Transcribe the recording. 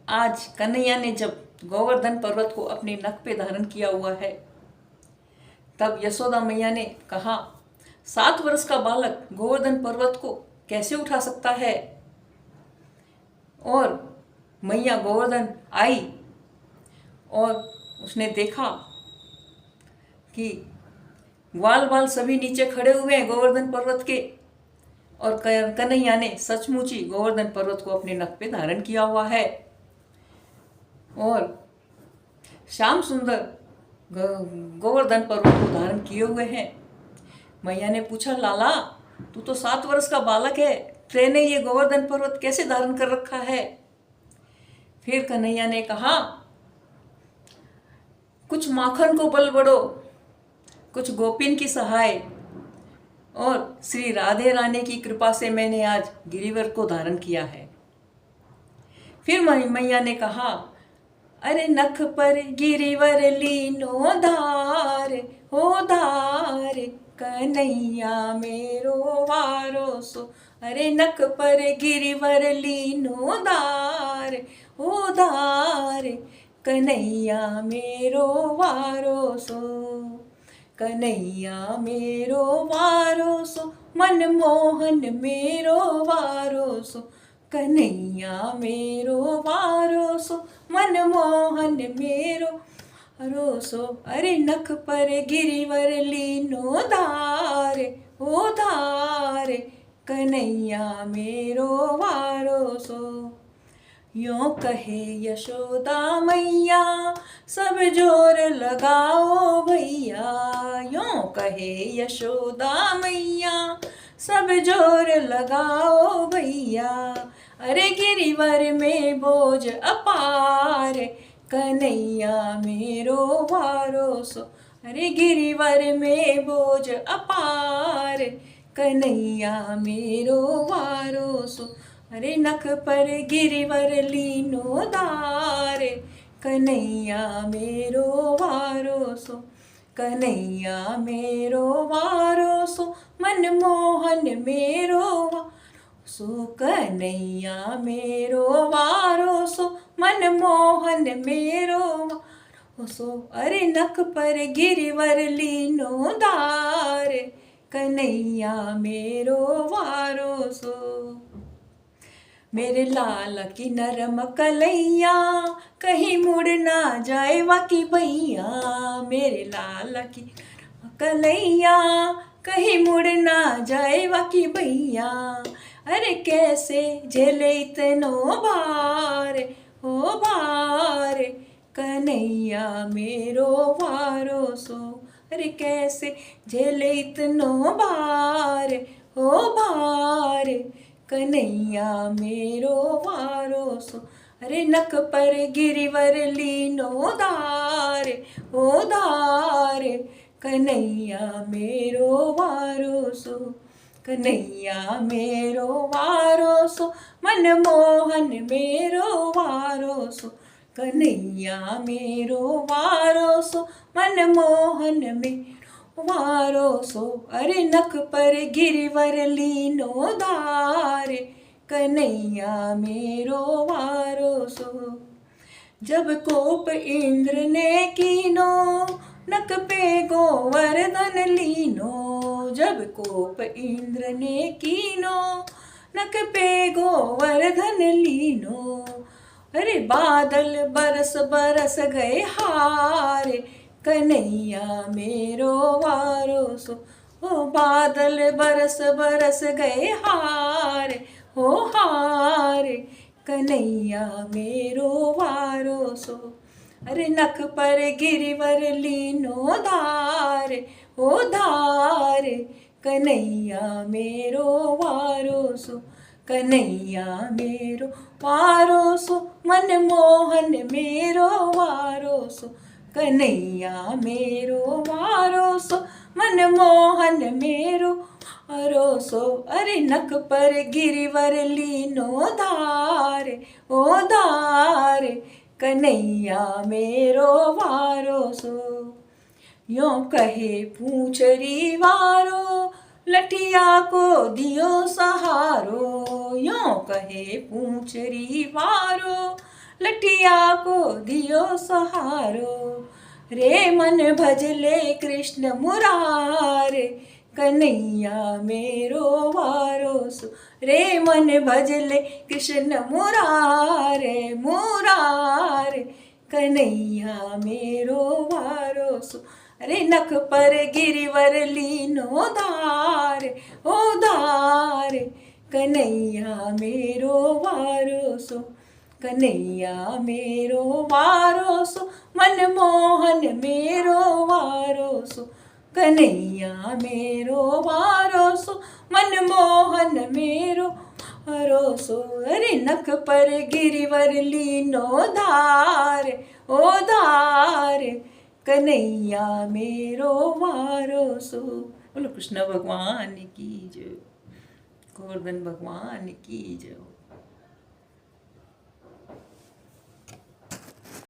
आज कन्हैया ने जब गोवर्धन पर्वत को अपने नख पे धारण किया हुआ है, तब यशोदा मैया ने कहा, 7 वर्ष का बालक गोवर्धन पर्वत को कैसे उठा सकता है। और मैया गोवर्धन आई और उसने देखा कि ग्वाल बाल सभी नीचे खड़े हुए हैं गोवर्धन पर्वत के, और कन्हैया ने सचमुच ही गोवर्धन पर्वत को अपने नख पे धारण किया हुआ है। और श्याम सुंदर गोवर्धन पर्वत को धारण किए हुए हैं। मैया ने पूछा, लाला तू तो 7 वर्ष का बालक है, तेने ये गोवर्धन पर्वत कैसे धारण कर रखा है। फिर कन्हैया ने कहा, कुछ माखन को बल बढ़ो, कुछ गोपिन की सहाय और श्री राधे रानी की कृपा से मैंने आज गिरिवर को धारण किया है। फिर मैया ने कहा, अरे नख पर गिरिवर लीनो धार, हो धार कन्हैया मेरो वारो सो। अरे नख पर गिरिवर लीनो धार, हो धार कन्हैया मेरो वारो सो। कन्हैया मेरो वारो सो, मनमोहन मेरो वारो सो। कन्हैया मेरो वारो सो, मनमोहन मेरो वारो सो। अरे नख पर गिरिवर लीनो धार, ओ धार कन्हैया मेरो वारो सो। यों कहे यशोदा मैया, सब जोर लगाओ भैया। यों कहे यशोदा मैया, सब जोर लगाओ भैया। अरे गिरिवर में बोझ अपार, कन्हैया मेरो वारो सो। अरे गिरिवर में बोझ अपार, कन्हैया मेरो वारो सो। अरे नख पर गिरिवर लीनो धार, कन्हैया मेरो वारो सो। कन्हैया मेरो वारो सो, मनमोहन मेरो वारो सो। कन्हैया मेरो वारो सो, मनमोहन मेरो वारो सो। अरे नख पर गिरिवर लीनो धार, कन्हैया मेरो वारो सो। मेरे लाल की नरम कलैया, कहीं मुड़ ना जाए वाकी भैया। मेरे लाल की नरम कलैया, कहीं मुड़ ना जाए वाकी भैया। अरे कैसे झेले इतनो भार, हो भार कन्हैया मेरो वारो सो। अरे कैसे झेले इतनो भार, हो भार कन्हैया मेरो वारो सो। अरे नख पर गिरिवर लीनो धार, ओ धार कन्हैया मेरो वारो सो। कन्हैया मेरो वारो सो, मनमोहन मेरो वारो सो। कन्हैया मेरो वारो सो, मनमोहन मेरो वारो सो। अरे नख पर गिरिवर लीनो धार, कन्हैया मेरो वारो सो। जब कोप इंद्र ने कीनो, नख पे गोवर्धन लीनो। जब कोप इंद्र ने कीनो, नख पे गोवर्धन लीनो। अरे बादल बरस बरस गए हार, कन्हैया मेरो वारो सो। हो बादल बरस बरस गए हार, हो हार कन्हैया मेरो वारो सो। अरे नख पर गिरिवर लीनो धार, हो धार कन्हैया मेरो वारो सो। कन्हैया मेरो वारो सो, मनमोहन मेरो वारो सो। कन्हैया मेरो वारो सो, मनमोहन मेरो वारो सो। अरे नख पर गिरिवर लीनो धार, ओ धार कन्हैया मेरो वारो सो। यों कहे पूंछरी वारो, लठिया को दियो सहारो। यों कहे पूंछरी वारो, लठिया को दियो सहारो। रे मन भजले कृष्ण मुरारे, कन्हैया मेरो वारो सो। रे मन भजले कृष्ण मुरारे, मुरारे, कन्हैया मेरो वारो सो। अरे नख पर गिरिवर लीनो धारे, ओ धारे, कन्हैया मेरो वारो सो। कन्हैया मेरो वारो सो, मनमोहन मेरो वारो सो। कन्हैया मेरो वारो सो, मनमोहन मेरो वारो सो। अरे नख पर गिरिवर लीनो धारे, ओ धारे, कन्हैया मेरो वारो सो। बोलो कृष्ण भगवान की जय, गोवर्धन भगवान की जय।